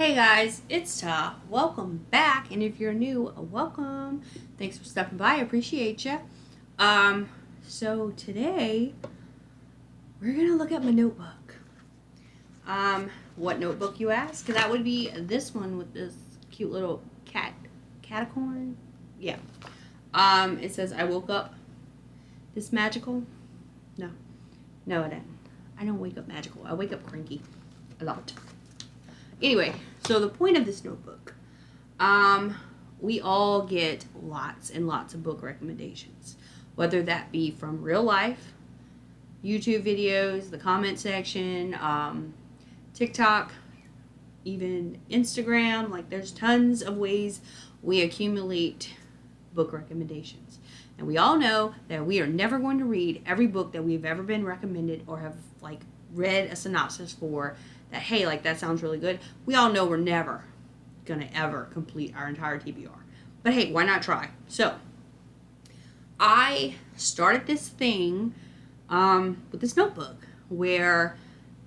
Hey guys, it's Tah. Welcome back, and if you're new, welcome. Thanks for stopping by. I appreciate you. So today we're gonna look at my notebook. What notebook you ask? That would be this one with this cute little catacorn. Yeah. It says I woke up this magical. No, no, I didn't. I don't wake up magical. I wake up cranky a lot. Anyway, so the point of this notebook, we all get lots and lots of book recommendations, whether that be from real life, YouTube videos, the comment section, TikTok, even Instagram. Like, there's tons of ways we accumulate book recommendations. And we all know that we are never going to read every book that we've ever been recommended or have, like, read a synopsis for that, hey, like, that sounds really good. We all know we're never gonna ever complete our entire TBR. But hey, why not try? So, I started this thing with this notebook where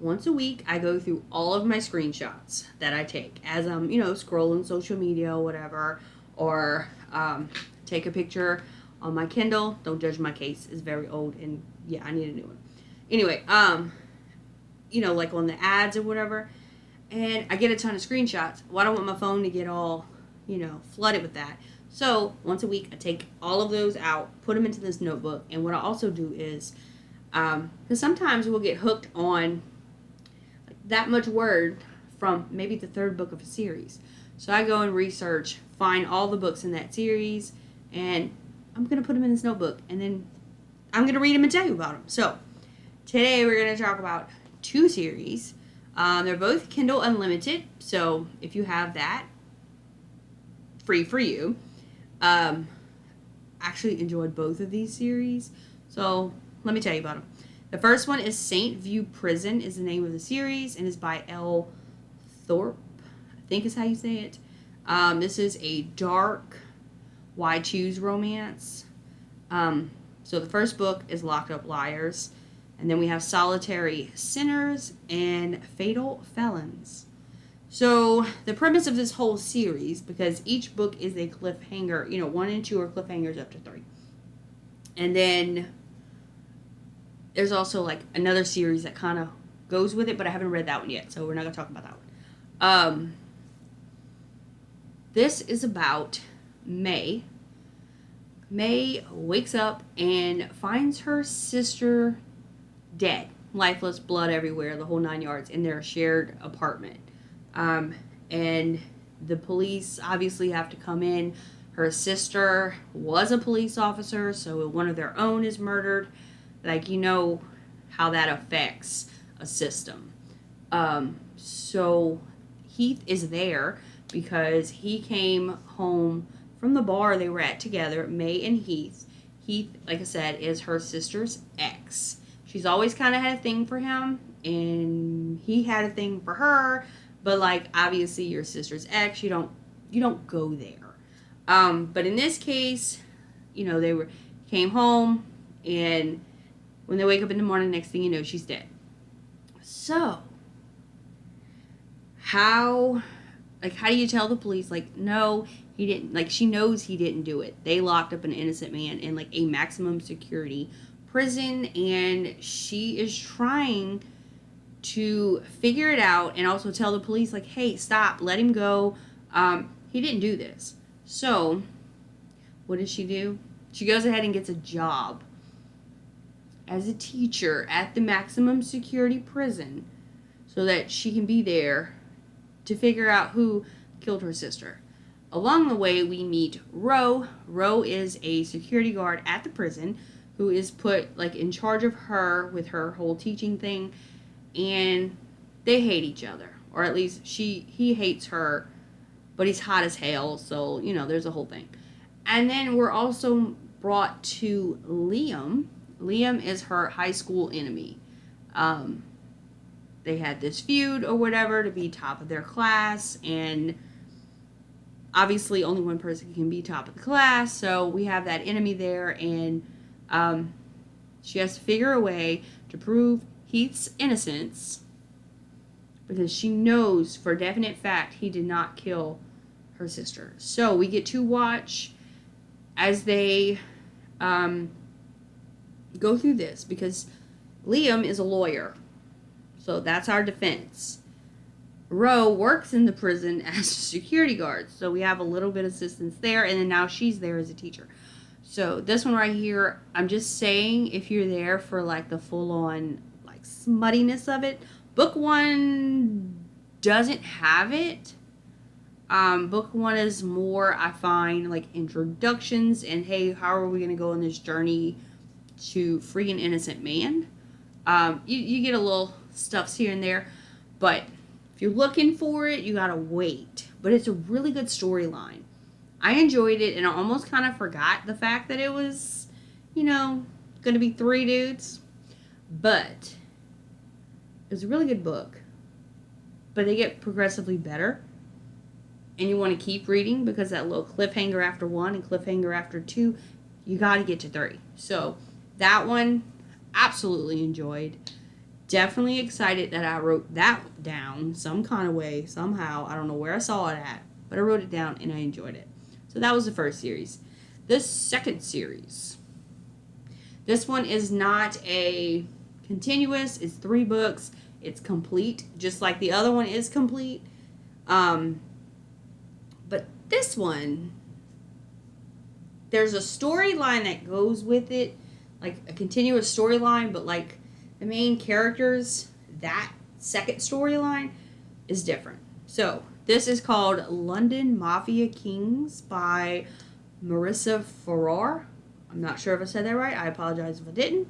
once a week I go through all of my screenshots that I take as I'm, scrolling social media or whatever, or take a picture on my Kindle. Don't judge my case. It's very old and yeah, I need a new one. Anyway, like on the ads or whatever, and I get a ton of screenshots. Well, I don't want my phone to get all, flooded with that. So once a week, I take all of those out, put them into this notebook, and what I also do is, because sometimes we'll get hooked on like that much word from maybe the third book of a series. So I go and research, find all the books in that series, and I'm going to put them in this notebook, and then I'm going to read them and tell you about them. So today we're going to talk about two series. They're both Kindle Unlimited, so if you have that, free for you. Actually enjoyed both of these series, so let me tell you about them. The first one is Saint View Prison is the name of the series, and is by L. Thorpe, I think is how you say it. This is a dark, why choose romance. So the first book is Locked Up Liars. And then we have Solitary Sinners and Fatal Felons. So the premise of this whole series, because each book is a cliffhanger, 1 and 2 are cliffhangers up to 3. And then there's also like another series that kind of goes with it, but I haven't read that one yet, so we're not going to talk about that one. This is about May. May wakes up and finds her sister dead, lifeless, blood everywhere, the whole 9 yards, in their shared apartment. And the police obviously have to come in. Her sister was a police officer, so one of their own is murdered. Like, how that affects a system. So Heath is there because he came home from the bar they were at together, May and Heath. Heath, like I said, is her sister's ex. She's always kind of had a thing for him, and he had a thing for her, but like, obviously your sister's ex, you don't go there. But in this case, they came home, and when they wake up in the morning, next thing you know, she's dead. So how do you tell the police, like, no, he didn't, like, she knows he didn't do it. They locked up an innocent man in like a maximum security prison, and she is trying to figure it out and also tell the police, like, hey, stop, let him go. He didn't do this. So what does she do? She goes ahead and gets a job as a teacher at the maximum security prison so that she can be there to figure out who killed her sister. Along the way, we meet Ro. Ro is a security guard at the prison who is put like in charge of her with her whole teaching thing, and they hate each other, or at least he hates her, but he's hot as hell, so there's a whole thing. And then we're also brought to Liam. Liam is her high school enemy. They had this feud or whatever to be top of their class, and obviously only one person can be top of the class, so we have that enemy there, and she has to figure a way to prove Heath's innocence because she knows for a definite fact he did not kill her sister. So we get to watch as they go through this, because Liam is a lawyer. So that's our defense. Ro works in the prison as a security guard. So we have a little bit of assistance there. And then now she's there as a teacher. So this one right here, I'm just saying, if you're there for like the full-on like smuttiness of it, book one doesn't have it. Book one is more, I find, like introductions and hey, how are we going to go on this journey to free an innocent man. You get a little stuffs here and there, but if you're looking for it, you gotta wait. But it's a really good storyline. I enjoyed it, and I almost kind of forgot the fact that it was, gonna be 3 dudes. But it was a really good book. But they get progressively better. And you want to keep reading, because that little cliffhanger after 1 and cliffhanger after 2, you gotta get to 3. So that one, absolutely enjoyed. Definitely excited that I wrote that down some kind of way, somehow. I don't know where I saw it at, but I wrote it down and I enjoyed it. So that was the first series. The second series. This one is not a continuous. It's 3 books. It's complete, just like the other one is complete. But this one, there's a storyline that goes with it, like a continuous storyline, but like the main characters, that second storyline is different. So this is called London Mafia Kings by Marissa Farrar. I'm not sure if I said that right. I apologize if I didn't.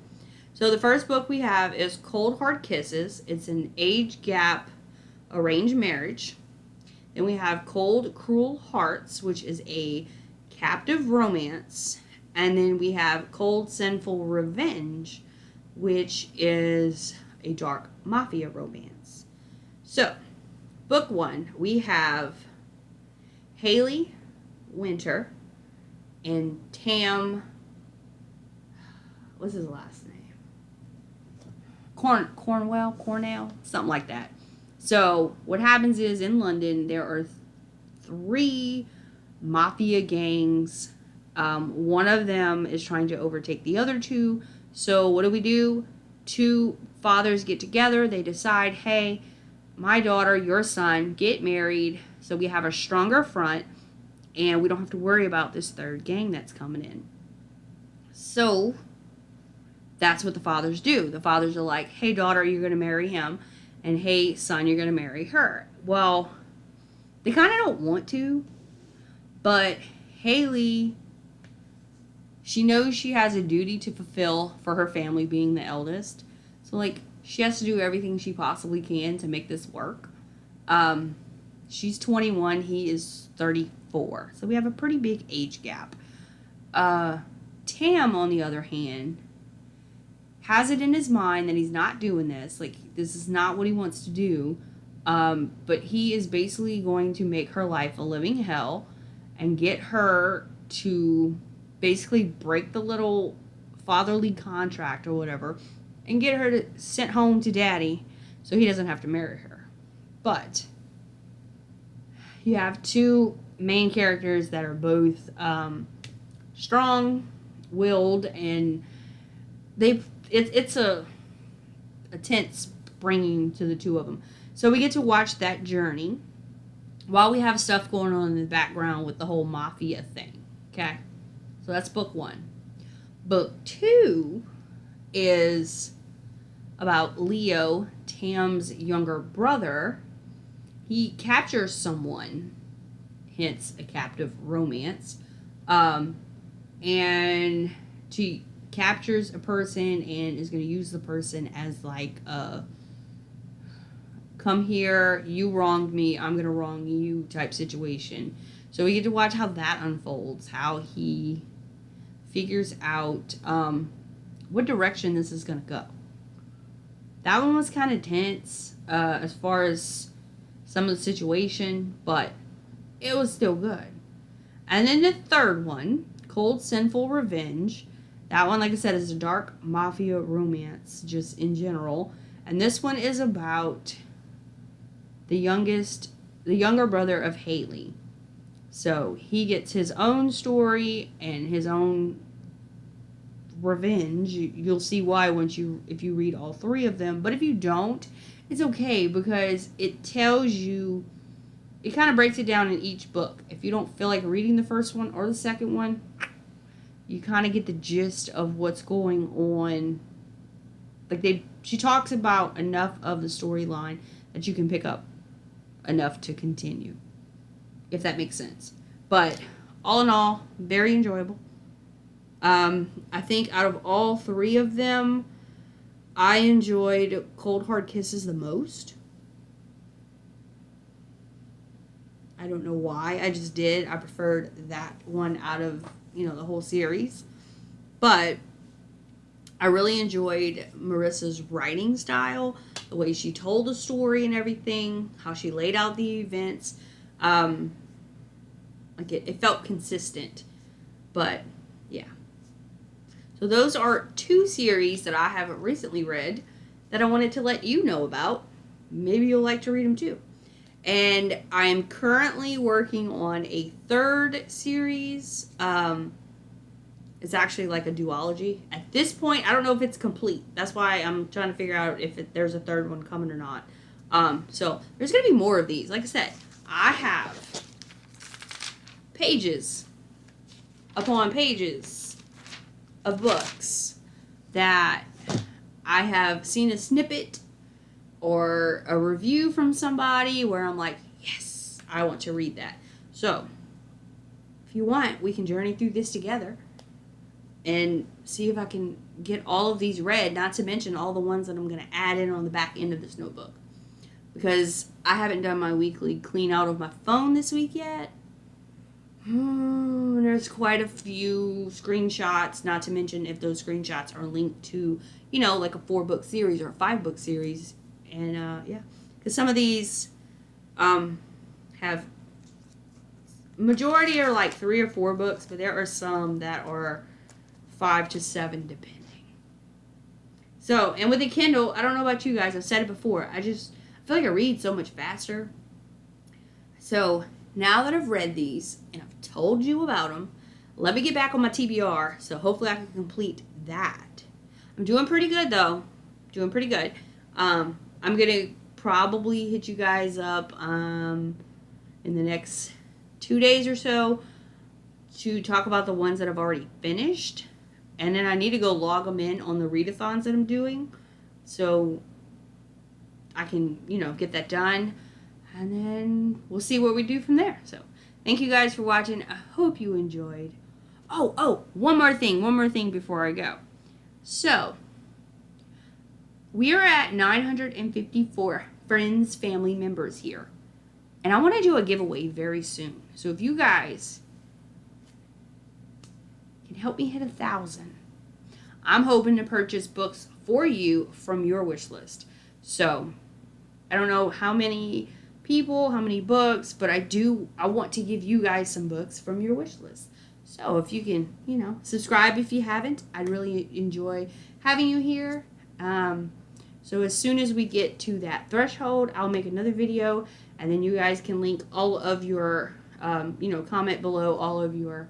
So the first book we have is Cold Hard Kisses. It's an age gap arranged marriage. Then we have Cold Cruel Hearts, which is a captive romance. And then we have Cold Sinful Revenge, which is a dark mafia romance. So, book 1, we have Haley Winter and Tam, what's his last name? Cornell, something like that. So, what happens is in London, there are 3 mafia gangs. One of them is trying to overtake the other 2. So what do? 2 fathers get together. They decide, hey, my daughter, your son, get married so we have a stronger front and we don't have to worry about this 3rd gang that's coming in. So that's what the fathers do. The fathers are like, hey, daughter, you're going to marry him. And hey, son, you're going to marry her. Well, they kind of don't want to, but Haley, she knows she has a duty to fulfill for her family, being the eldest. So, like, she has to do everything she possibly can to make this work. She's 21. He is 34. So, we have a pretty big age gap. Tam, on the other hand, has it in his mind that he's not doing this. Like, this is not what he wants to do. But he is basically going to make her life a living hell and get her to basically break the little fatherly contract or whatever and get her sent home to daddy so he doesn't have to marry her. But you have 2 main characters that are both strong-willed, and it's a tense bringing to the 2 of them. So we get to watch that journey while we have stuff going on in the background with the whole mafia thing. Okay? So that's book 1. Book 2 is about Leo, Tam's younger brother. He captures someone, hence a captive romance, and she captures a person and is going to use the person as like a come here, you wronged me, I'm going to wrong you type situation. So we get to watch how that unfolds, how he figures out what direction this is going to go. That one was kind of tense as far as some of the situation, but it was still good. And then the third one, Cold Sinful Revenge. That one, like I said, is a dark mafia romance, just in general. And this one is about the younger brother of Haley. So he gets his own story and his own revenge. You'll see why if you read all three of them. But if you don't, it's okay, because it tells you, it kind of breaks it down in each book. If you don't feel like reading the first one or the second one, you kind of get the gist of what's going on. Like she talks about enough of the storyline that you can pick up enough to continue, if that makes sense. But all in all, very enjoyable. I think out of all three of them, I enjoyed Cold Hard Kisses the most. I don't know why. I just did. I preferred that one out of, the whole series. But I really enjoyed Marissa's writing style, the way she told the story and everything, how she laid out the events. It felt consistent. But, yeah. So those are two series that I haven't recently read that I wanted to let you know about. Maybe you'll like to read them too. And I am currently working on a third series. It's actually like a duology. At this point, I don't know if it's complete. That's why I'm trying to figure out if there's a third one coming or not. So there's going to be more of these. Like I said, I have pages upon pages of books that I have seen a snippet or a review from somebody where I'm like, yes, I want to read that. So if you want, we can journey through this together and see if I can get all of these read, not to mention all the ones that I'm going to add in on the back end of this notebook. Because I haven't done my weekly clean out of my phone this week yet. There's quite a few screenshots, not to mention if those screenshots are linked to, like a 4-book series or a 5-book series. And, yeah. Because some of these have, majority are like 3 or 4 books, but there are some that are 5 to 7 depending. So, and with the Kindle, I don't know about you guys, I've said it before, I feel like I read so much faster. So, now that I've read these and I've told you about them, let me get back on my TBR, so hopefully I can complete that. I'm doing pretty good though. Doing pretty good. I'm going to probably hit you guys up in the next 2 days or so to talk about the ones that I've already finished. And then I need to go log them in on the readathons that I'm doing so I can, get that done. And then we'll see what we do from there. So thank you guys for watching. I hope you enjoyed. Oh, one more thing before I go. So we are at 954 friends, family members here. And I want to do a giveaway very soon. So if you guys can help me hit 1,000, I'm hoping to purchase books for you from your wish list. So I don't know how many people, how many books, but I want to give you guys some books from your wish list. So if you can, subscribe if you haven't. I'd really enjoy having you here. So as soon as we get to that threshold, I'll make another video, and then you guys can link all of your, comment below all of your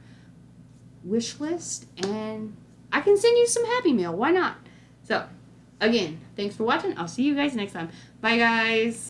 wish list, and I can send you some Happy Mail. Why not? So, again, thanks for watching. I'll see you guys next time. Bye, guys.